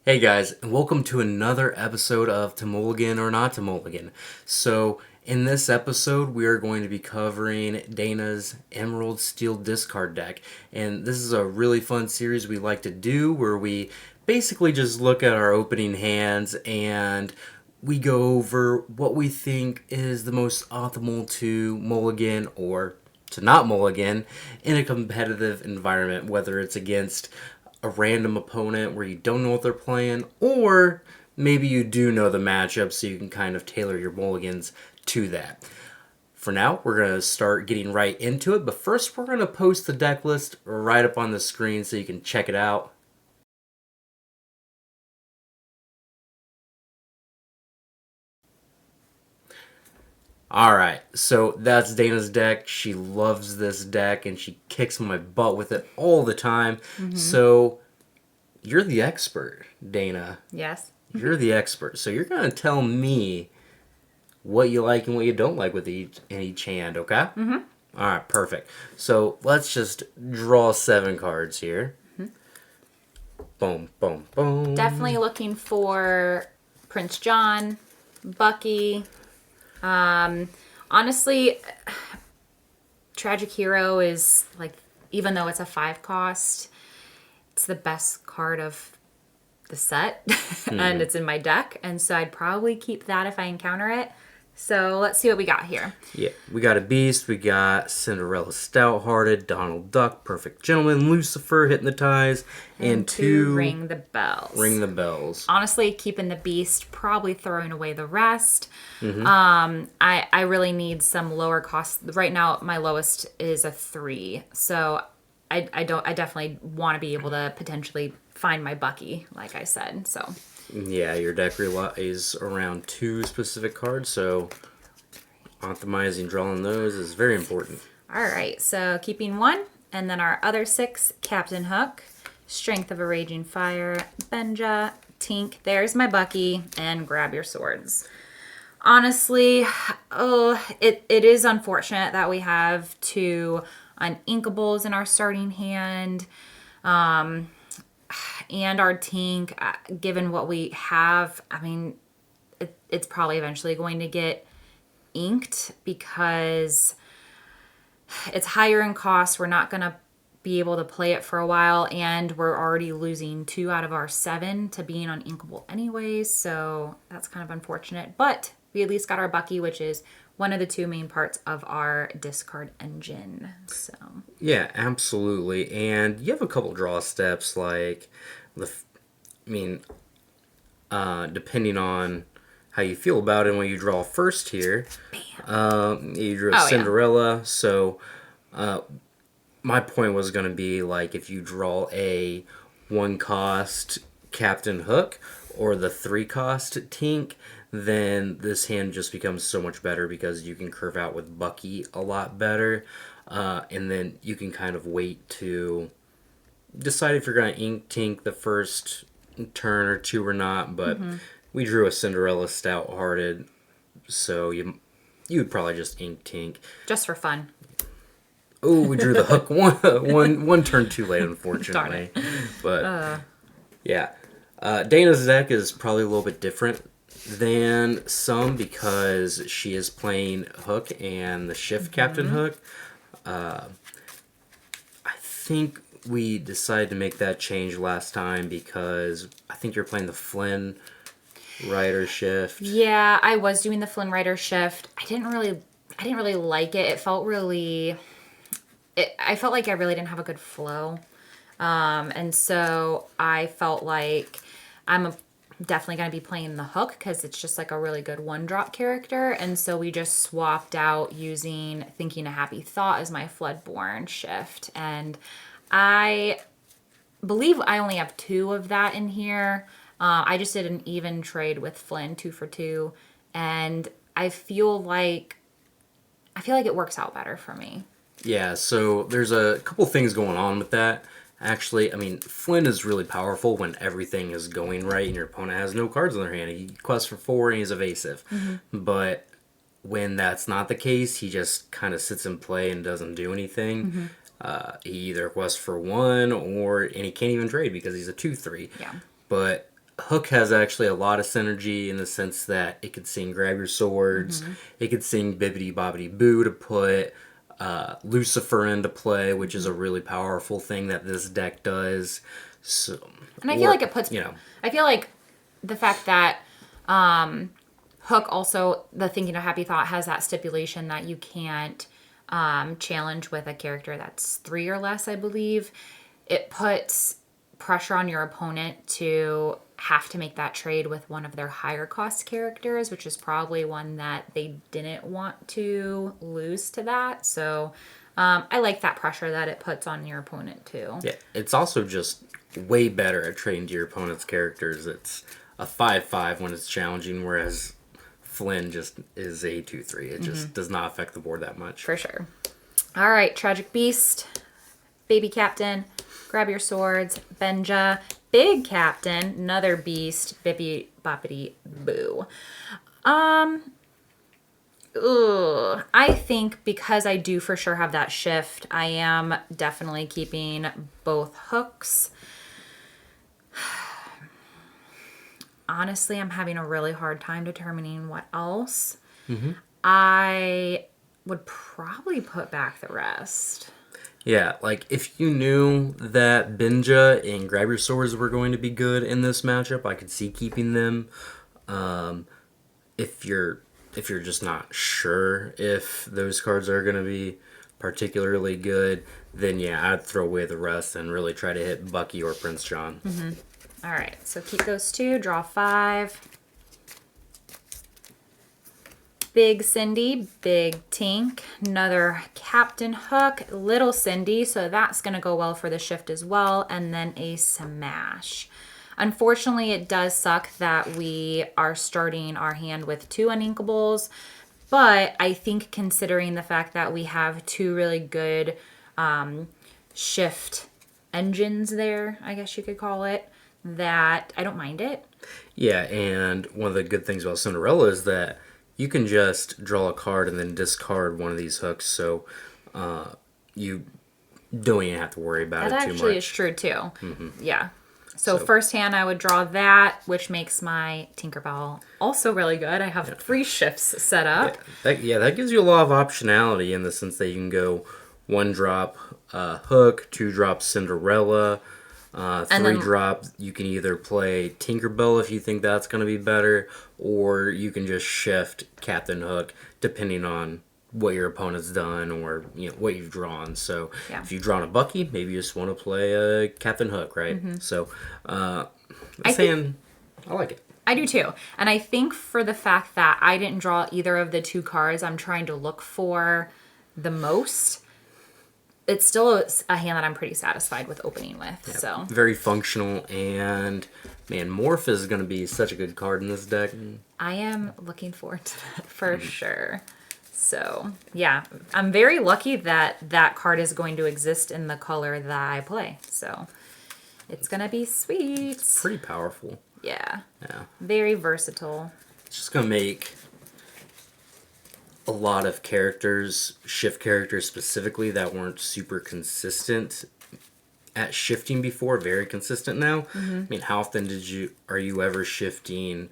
Hey guys, and welcome to another episode of To Mulligan or Not to Mulligan. So, in this episode, we are going to be covering Dana's Emerald Steel Discard deck. And this is a really fun series we like to do where we basically just look at our opening hands and we go over what we think is the most optimal to mulligan or to not mulligan in a competitive environment, whether it's against a random opponent where you don't know what they're playing, or maybe you do know the matchup so you can kind of tailor your mulligans to that. For now, we're going to start getting right into it, but first we're going to post the deck list right up on the screen so you can check it out. Alright, so that's Dana's deck. She loves this deck and she kicks my butt with it all the time. So, you're the expert, Dana. Yes. You're the expert. So, you're going to tell me what you like and what you don't like with each hand, okay? Mm-hmm. Alright, perfect. So, let's just draw 7 cards here. Boom, boom, boom. Definitely looking for Prince John, Bucky. Honestly, Tragic Hero is like, even though it's a 5 cost, it's the best card of the set and it's in my deck. And so I'd probably keep that if I encounter it. So let's see what we got here. Yeah, we got a Beast, we got Cinderella Stouthearted, Donald Duck, Perfect Gentleman, Lucifer, Hypnotize, and two Ring the Bells. Ring the Bells. Honestly, keeping the Beast, probably throwing away the rest. I really need some lower cost. Right now, my lowest is a 3. So I definitely want to be able to potentially find my Bucky, like I said. So Yeah, your deck relies around 2 specific cards, so optimizing drawing those is very important. all right, so keeping 1, and then our other 6: Captain Hook, Strength of a Raging Fire, Benja, Tink. There's my Bucky, and grab your swords. Honestly, it is unfortunate that we have 2 Uninkables in our starting hand. And our Tink, given what we have, I mean, it's probably eventually going to get inked because it's higher in cost. We're not going to be able to play it for a while, and we're already losing 2 out of our 7 to being uninkable anyways, so that's kind of unfortunate. But we at least got our Bucky, which is one of the 2 main parts of our discard engine. So Yeah, absolutely. And you have a couple draw steps, like depending on how you feel about it, when you draw first here, you drew Oh, yeah. Cinderella. So my point was going to be like if you draw a 1 cost Captain Hook or the 3 cost Tink, then this hand just becomes so much better because you can curve out with Bucky a lot better. And then you can kind of wait to decide if you're going to ink Tink the first turn or 2 or not. But we drew a Cinderella Stouthearted, so you would probably just ink Tink. just for fun. Oh, we drew the hook one turn too late, unfortunately. Darn But yeah, Dana's deck is probably a little bit different than some because she is playing Hook and the Shift Captain Hook. I think we decided to make that change last time because I think you're playing the Flynn Rider Shift. Yeah, I was doing the Flynn Rider Shift. I didn't really like it. It felt really I felt like I really didn't have a good flow. And so I felt like definitely going to be playing the Hook because it's just like a really good 1-drop character. And so we just swapped out using Thinking a Happy Thought as my Floodborn shift. And I believe I only have 2 of that in here. I just did an even trade with Flynn, 2 for 2. And I feel like it works out better for me. Yeah, so there's a couple things going on with that. Actually, I mean, Flynn is really powerful when everything is going right and your opponent has no cards in their hand. He quests for 4 and he's evasive. But when that's not the case, he just kind of sits in play and doesn't do anything. He either quests for 1 and he can't even trade because he's a 2/3. Yeah. But Hook has actually a lot of synergy in the sense that it could sing Grab Your Swords, it could sing Bibbidi Bobbidi Boo to put Lucifer into play, which is a really powerful thing that this deck does. So, And I feel like it puts, you know, I feel like the fact that Hook also, the Thinking of Happy Thought has that stipulation that you can't challenge with a character that's 3 or less, I believe. It puts pressure on your opponent to have to make that trade with one of their higher cost characters, which is probably one that they didn't want to lose to that. So I like that pressure that it puts on your opponent too. yeah, it's also just way better at trading to your opponent's characters. It's a 5/5 when it's challenging, whereas Flynn just is a 2/3. It just does not affect the board that much. For sure. All right, Tragic Beast, Baby Captain, Grab Your Swords, Benja, Big Captain, another beast, Bippy Boppity Boo. I think because I do for sure have that shift, I am definitely keeping both hooks. Honestly, I'm having a really hard time determining what else. I would probably put back the rest. Yeah, like if you knew that Benja and Grab Your Swords were going to be good in this matchup, I could see keeping them. If you're just not sure if those cards are going to be particularly good, then yeah, I'd throw away the rest and really try to hit Bucky or Prince John. All right, so keep those 2, draw 5. Big Cindy, Big Tink, another Captain Hook, Little Cindy, so that's going to go well for the shift as well, and then a Smash. Unfortunately, it does suck that we are starting our hand with 2 Uninkables, but I think considering the fact that we have 2 really good shift engines there, I guess you could call it, that I don't mind it. Yeah, and one of the good things about Cinderella is that you can just draw a card and then discard one of these hooks, so you don't even have to worry about That it too much. actually is true too. Yeah. So first hand, I would draw that, which makes my Tinkerbell also really good. I have 3 shifts set up. That gives you a lot of optionality in the sense that you can go 1 drop Hook, 2 drop Cinderella, 3 drop. You can either play Tinkerbell if you think that's going to be better, or you can just shift Captain Hook depending on what your opponent's done or what you've drawn. So if you've drawn a Bucky, maybe you just want to play a Captain Hook, right? So I like it. I do too. And I think for the fact that I didn't draw either of the 2 cards I'm trying to look for the most, it's still a hand that I'm pretty satisfied with opening with. So very functional, and man, Morph is going to be such a good card in this deck. I am looking forward to that for sure. So yeah, I'm very lucky that that card is going to exist in the color that I play. So it's going to be sweet. Pretty powerful. Yeah. Yeah. Very versatile. It's just going to make a lot of characters, shift characters specifically, that weren't super consistent at shifting before, very consistent now. I mean, how often are you ever shifting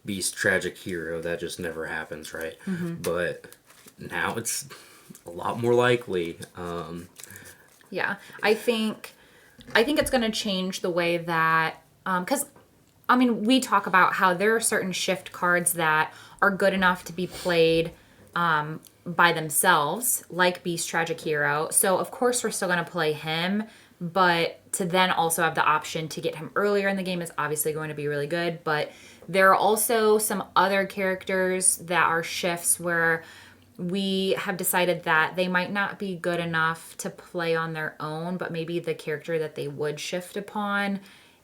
Beast Tragic Hero? That just never happens, right? But now it's a lot more likely. Yeah. I think it's going to change the way that, because I mean, we talk about how there are certain shift cards that are good enough to be played by themselves, like Beast Tragic Hero. So of course we're still going to play him, but to then also have the option to get him earlier in the game is obviously going to be really good. But there are also some other characters that are shifts where we have decided that they might not be good enough to play on their own, but maybe the character that they would shift upon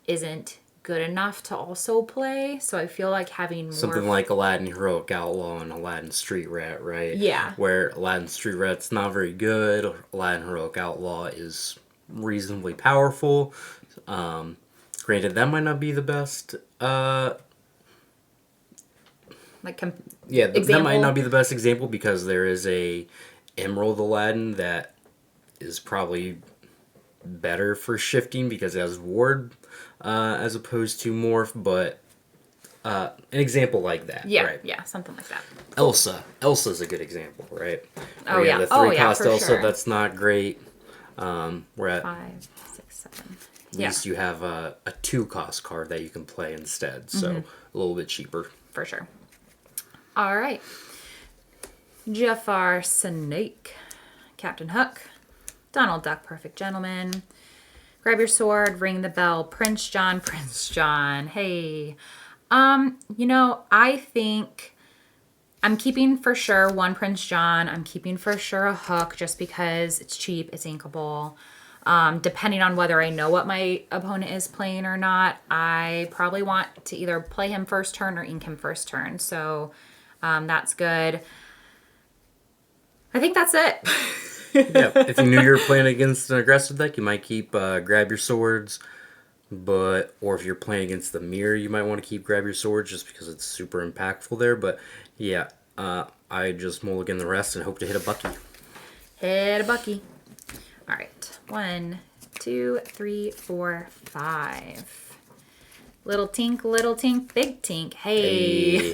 isn't good enough to also play. So I feel like having more Something like Aladdin Heroic Outlaw and Aladdin Street Rat, right? Yeah. Where Aladdin Street Rat's not very good. Aladdin Heroic Outlaw is reasonably powerful. Granted, that might not be the best. That might not be the best example because there is a Emerald Aladdin that is probably better for shifting because it has ward as opposed to morph, but an example like that, Yeah, right? yeah, something like that. Elsa's a good example, right? Oh, Where you yeah. have the Oh, three yeah, cost for Elsa, sure. that's not great. Where at 5, 6, 7. least you have a 2 cost card that you can play instead, so a little bit cheaper. For sure. All right. Jafar Snake, Captain Hook, Donald Duck, Perfect Gentleman, Grab Your Sword, Ring the Bell, Prince John, Prince John. Hey. I think I'm keeping for sure one Prince John. I'm keeping for sure a Hook just because it's cheap, it's inkable. Depending on whether I know what my opponent is playing or not, I probably want to either play him first turn or ink him first turn. So that's good. I think that's it. Yeah, if you knew you were playing against an aggressive deck, you might keep Grab Your Swords, or if you're playing against the Mirror, you might want to keep Grab Your Swords just because it's super impactful there. But yeah, I just mulligan the rest and hope to hit a Bucky. Hit a Bucky. All right. 1, 2, 3, 4, 5. Little tink, big tink. Hey.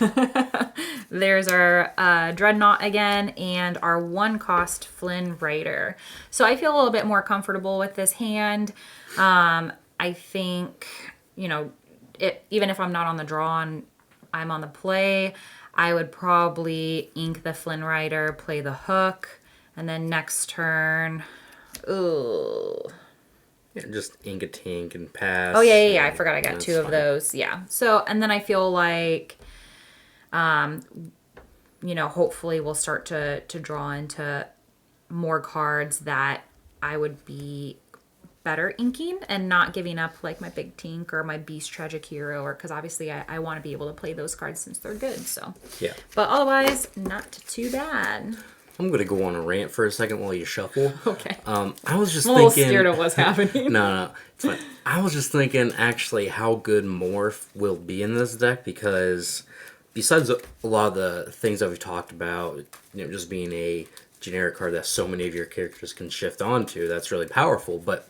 There's our Dreadnought again and our 1-cost Flynn Rider. So I feel a little bit more comfortable with this hand. I think, even if I'm not on the draw and I'm on the play, I would probably ink the Flynn Rider, play the Hook, and then next turn, ooh. Yeah, just ink a tink and pass. Oh, yeah. I forgot I got that's 2 of fine. those. Yeah. So, and then I feel like, hopefully we'll start to draw into more cards that I would be better inking and not giving up like my Big Tink or my Beast Tragic Hero, or because obviously I want to be able to play those cards since they're good. So, Yeah. but otherwise, not too bad. I'm going to go on a rant for a second while you shuffle. Okay. I was just I'm a little thinking... scared of what's happening. No, it's fine. I was just thinking actually how good Morph will be in this deck because besides a lot of the things that we've talked about, just being a generic card that so many of your characters can shift onto, that's really powerful. But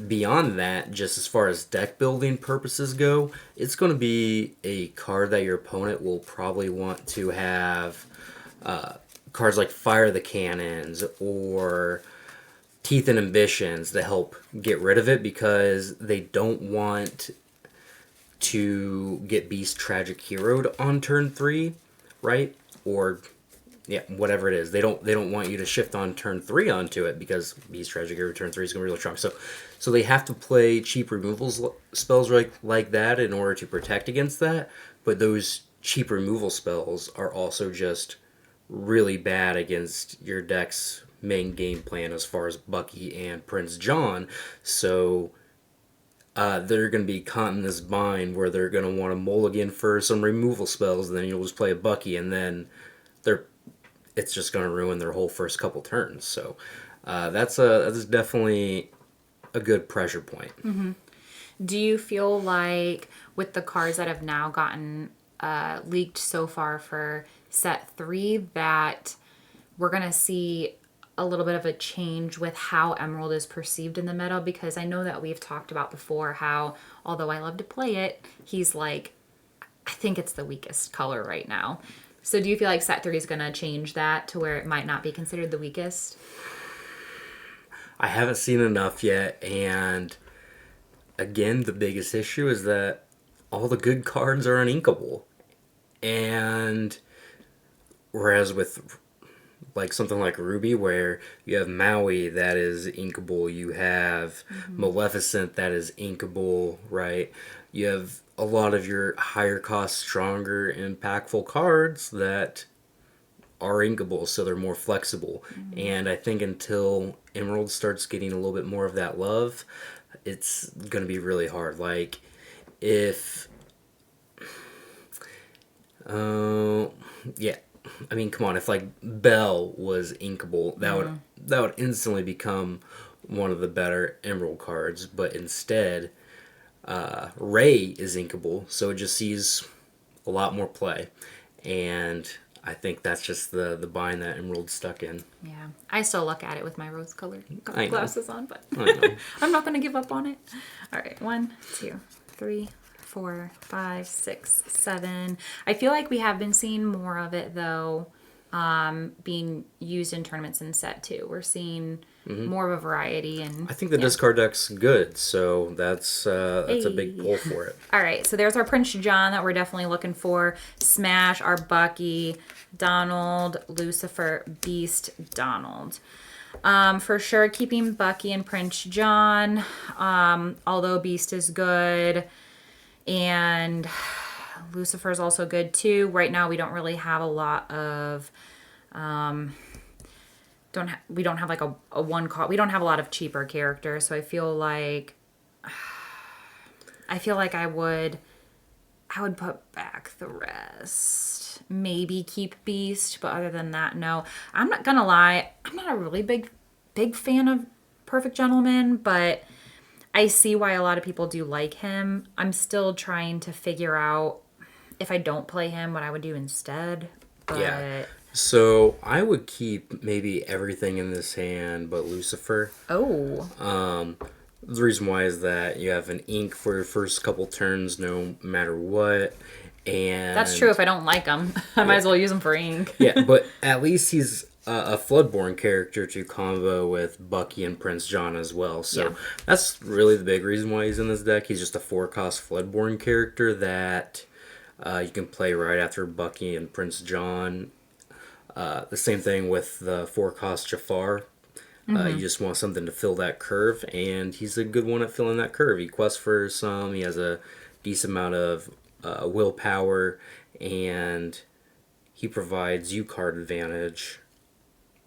beyond that, just as far as deck building purposes go, it's going to be a card that your opponent will probably want to have cards like Fire the Cannons or Teeth and Ambitions to help get rid of it because they don't want to get Beast Tragic Heroed on turn 3, right? Or yeah, whatever it is. They don't want you to shift on turn 3 onto it because Beast Tragic Hero turn 3 is going to be really strong. So they have to play cheap removals spells like that in order to protect against that. But those cheap removal spells are also just really bad against your deck's main game plan as far as Bucky and Prince John. So they're going to be caught in this bind where they're going to want to mulligan for some removal spells, and then you'll just play a Bucky, and then it's just going to ruin their whole first couple turns. So that's definitely a good pressure point. Mm-hmm. Do you feel like with the cards that have now gotten leaked so far for set 3 that we're going to see a little bit of a change with how Emerald is perceived in the meta? Because I know that we've talked about before how, although I love to play it, he's like, I think it's the weakest color right now. So do you feel like set 3 is going to change that to where it might not be considered the weakest? I haven't seen enough yet, and again, the biggest issue is that all the good cards are uninkable. And whereas with like something like Ruby, where you have Maui that is inkable, you have Maleficent that is inkable, right? You have a lot of your higher cost, stronger, impactful cards that are inkable, so they're more flexible. And I think until Emerald starts getting a little bit more of that love, it's going to be really hard. Like, if... yeah. I mean, come on, if like Belle was inkable, that would instantly become one of the better Emerald cards. But instead, Ray is inkable, so it just sees a lot more play. And I think that's just the bind that Emerald stuck in. Yeah. I still look at it with my rose-colored I know. glasses on, but I know. I'm not going to give up on it. All right. 1, 2, 3, 4, 5, 6, 7. I feel like we have been seeing more of it, though, being used in tournaments in set 2. We're seeing more of a variety. And I think the discard deck's good, so that's a big Hey. pull for it. All right, so there's our Prince John that we're definitely looking for. Smash, our Bucky, Donald, Lucifer, Beast, Donald. For sure, keeping Bucky and Prince John, although Beast is good. And Lucifer's also good too. Right now, we don't really have a lot of... we don't have like a one call. We don't have a lot of cheaper characters, so I feel like I would put back the rest. Maybe keep Beast, but other than that, no. I'm not gonna lie, I'm not a really big fan of Perfect Gentleman, but I see why a lot of people do like him. I'm still trying to figure out if I don't play him, what I would do instead. But Yeah. So I would keep maybe everything in this hand but Lucifer. oh, The reason why is that you have an ink for your first couple turns no matter what. And that's true. If I don't like him, I might as well use him for ink. Yeah, but at least he's a Floodborn character to combo with Bucky and Prince John as well. So Yeah. that's really the big reason why he's in this deck. He's just a 4-cost Floodborn character that you can play right after Bucky and Prince John. The same thing with the 4-cost Jafar. You just want something to fill that curve, and he's a good one at filling that curve. He quests for some, he has a decent amount of willpower, and he provides you card advantage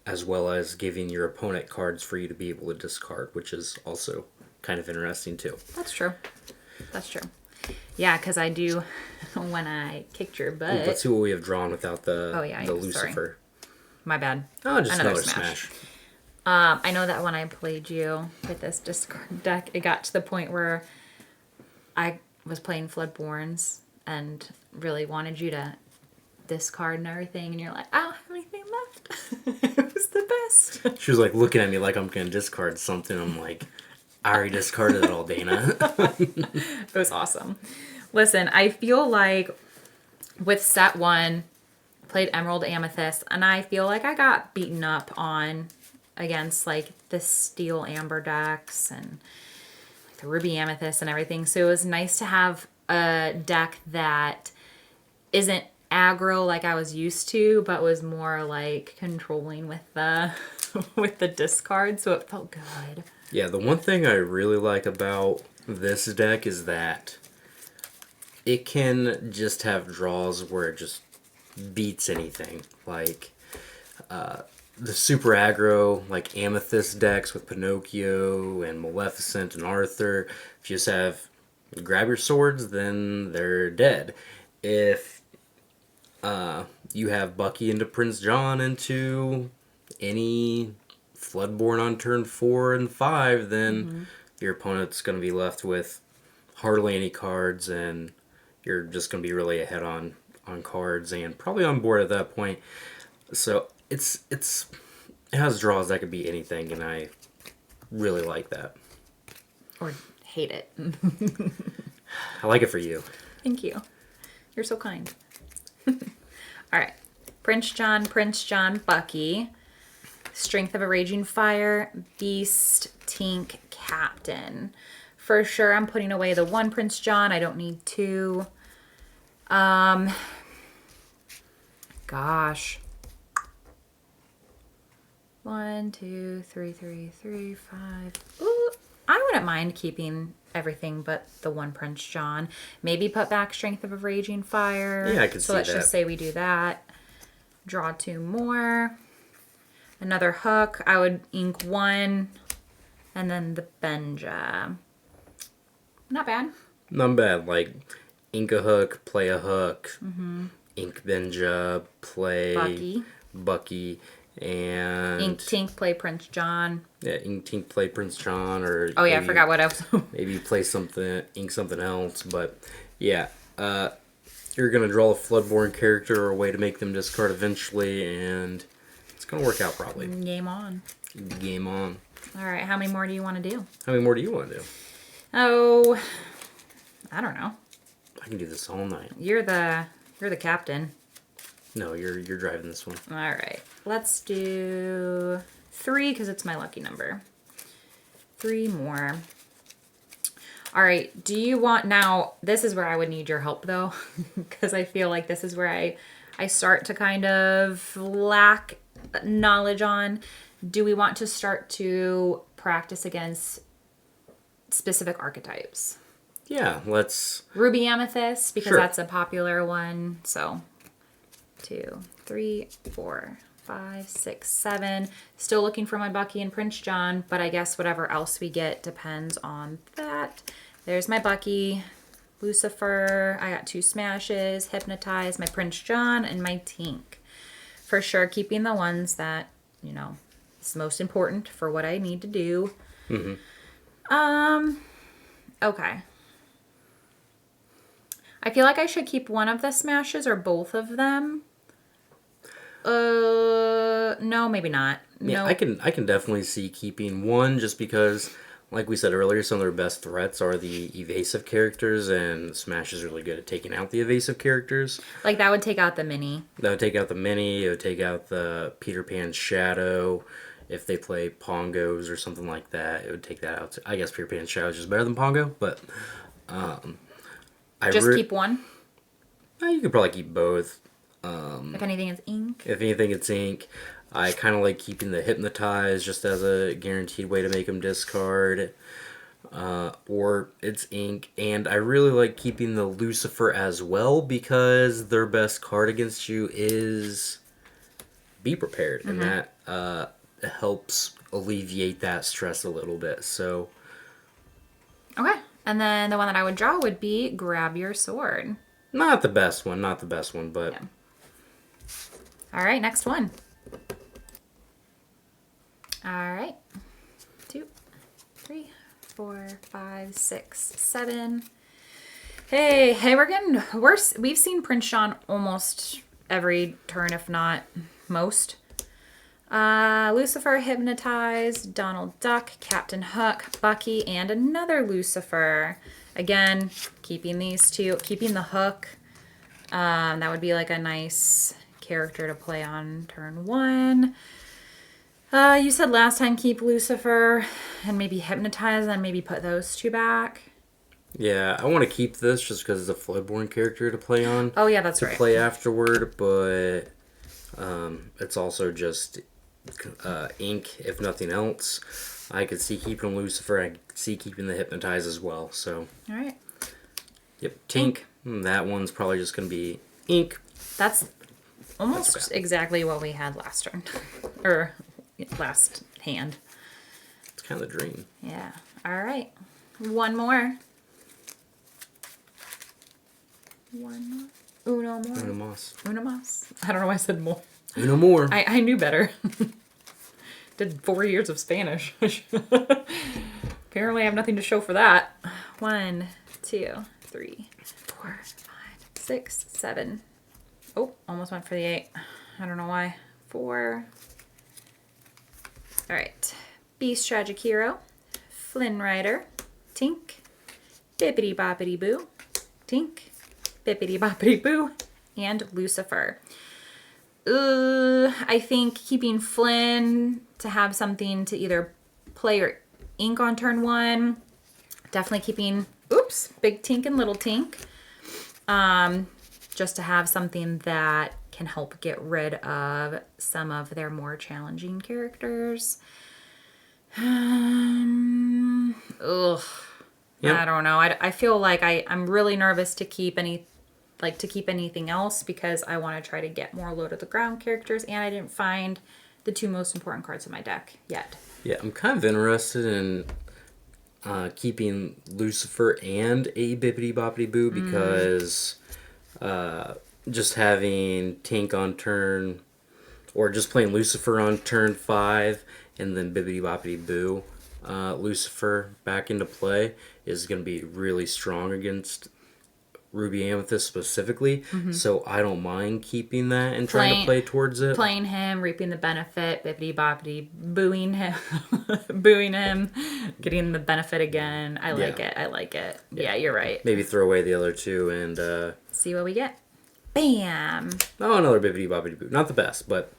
as well as giving your opponent cards for you to be able to discard, which is also kind of interesting too. That's true. That's true. Yeah, because I do, when I kicked your butt. Let's see what we have drawn without the, Oh, yeah, the sorry. Lucifer. My bad. Oh, just another Smash. smash. I know that when I played you with this discard deck, it got to the point where I was playing Floodborns and really wanted you to discard and everything, and you're like, I don't have anything left. It was the best. She was like looking at me like I'm going to discard something. I'm like, I already discarded it all, Dana. It was awesome. Listen, I feel like with set 1, played Emerald Amethyst, and I feel like I got beaten up on against like the Steel Amber decks and like the Ruby Amethyst and everything. So it was nice to have a deck that isn't aggro like I was used to, but was more like controlling with the with the discard. So it felt good. Yeah, the one thing I really like about this deck is that it can just have draws where it just beats anything. Like the super aggro, like Amethyst decks with Pinocchio and Maleficent and Arthur. If you just have grab your swords, then they're dead. If you have Bucky into Prince John into any Floodborn on turn 4 and 5, then your opponent's going to be left with hardly any cards, and you're just going to be really ahead on cards and probably on board at that point. So it has draws that could be anything, and I really like that. Or hate it. I like it for you. Thank you. You're so kind. All right. Prince John, Bucky. Strength of a Raging Fire, Beast, Tink, Captain. For sure, I'm putting away the 1 Prince John. I don't need 2. Gosh. 1, 2, 3, 5. Ooh, I wouldn't mind keeping everything but the 1 Prince John. Maybe put back Strength of a Raging Fire. Yeah, I could see So let's that. just say we do that. Draw 2 more. Another hook. I would ink 1. And then the Benja. Not bad. Not bad. Like, ink a hook, play a hook. Ink Benja, play Bucky, and Ink Tink, play Prince John. yeah, ink Tink, play Prince John, or Oh yeah, I maybe- forgot what else. Maybe play something, ink something else. But yeah, You're going to draw a Floodborn character or a way to make them discard eventually, and it's going to work out probably. Game on. Game on. All right, how many more do you want to do? How many more do you want to do? Oh, I don't know. I can do this all night. You're the captain. No, you're driving this one. All right, let's do 3 because it's my lucky number. 3 more. All right, do you want, now this is where I would need your help though, because I feel like this is where I start to kind of lack knowledge on. Do we want to start to practice against specific archetypes? Yeah, let's... Ruby Amethyst, because Sure. that's a popular one. So 2, 3, 4, 5, 6, 7. Still looking for my Bucky and Prince John, but I guess whatever else we get depends on that. There's my Bucky, Lucifer. I got 2 smashes, Hypnotize, my Prince John, and my Tink. For sure, keeping the ones that, you know, is most important for what I need to do. Okay. I feel like I should keep one of the smashes or both of them. No, maybe not. Yeah, No. I can definitely see keeping one just because, like we said earlier, some of their best threats are the evasive characters, and Smash is really good at taking out the evasive characters. Like that would take out the mini. That would take out the Mini, it would take out the Peter Pan Shadow. If they play Pongos or something like that, it would take that out. I guess Peter Pan Shadow is just better than Pongo, but Just keep one. You could probably keep both. If anything, it's ink. If anything, it's ink. I kind of like keeping the Hypnotize just as a guaranteed way to make them discard. Or it's ink. And I really like keeping the Lucifer as well because their best card against you is Be Prepared. And that helps alleviate that stress a little bit. So, Okay. And then the one that I would draw would be Grab Your Sword. not the best one, but... Yeah. All right, next one. All right. 2, 3, 4, 5, 6, 7. Hey, we've seen Prince John almost every turn, if not most. Lucifer, Hypnotize, Donald Duck, Captain Hook, Bucky, and another Lucifer. Again, keeping these 2, keeping the Hook. That would be like a nice character to play on turn 1. You said last time keep Lucifer and maybe Hypnotize and maybe put those 2 back. Yeah, I want to keep this just because it's a Floodborn character to play on. Oh yeah, that's right. Play afterward, but it's also just ink, if nothing else. I could see keeping Lucifer. I could see keeping the Hypnotize as well. So, All right. yep, Tink. That one's probably just going to be ink. That's almost That's exactly what we had last turn. Or last hand. It's kind of the dream. Yeah. All right. One more. One more. Uno more. Uno mas. Uno mas. I don't know why I said more. Uno more. I knew better. Did 4 years of Spanish. Apparently I have nothing to show for that. 1, 2, 3, 4, 5, 6, 7. Oh, almost went for the 8. I don't know why. 4. All right. Beast Tragic Hero. Flynn Rider. Tink. Bippity Boppity Boo. Tink. Bippity Boppity Boo. And Lucifer. I think keeping Flynn to have something to either play or ink on turn 1. Definitely keeping, Big Tink and Little Tink. Just to have something that can help get rid of some of their more challenging characters. Yep. I don't know. I feel like I'm really nervous to keep anything else because I want to try to get more low to the ground characters, and I didn't find the 2 most important cards in my deck yet. Yeah, I'm kind of interested in keeping Lucifer and a Bippity Boppity Boo because just having Tink on turn, or just playing Lucifer on turn 5 and then Bippity Boppity Boo Lucifer back into play is going to be really strong against Ruby Amethyst specifically, so I don't mind keeping that and trying to Playing- play towards it. Playing him, reaping the benefit, bippity boppity, booing him, booing him, getting the benefit again. I like Yeah. it. I like it. Yeah, you're right. Maybe throw away the other two and See what we get. Bam. oh, another bippity boppity boo. Not the best, but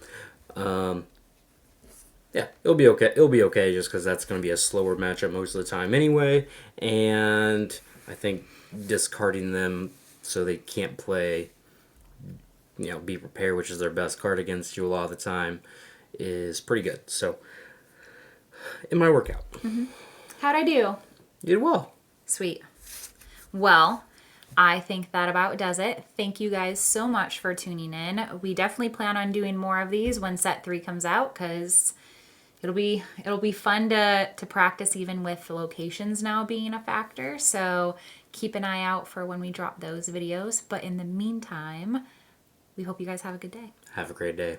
yeah, it'll be okay. It'll be okay just because that's going to be a slower matchup most of the time anyway. And I think discarding them so they can't play, Be Prepared, which is their best card against you a lot of the time, is pretty good. So it might work out. How'd I do? You did well. Sweet. Well, I think that about does it. Thank you guys so much for tuning in. We definitely plan on doing more of these when set 3 comes out because it'll be fun to practice even with locations now being a factor. So keep an eye out for when we drop those videos. But in the meantime, we hope you guys have a good day. Have a great day.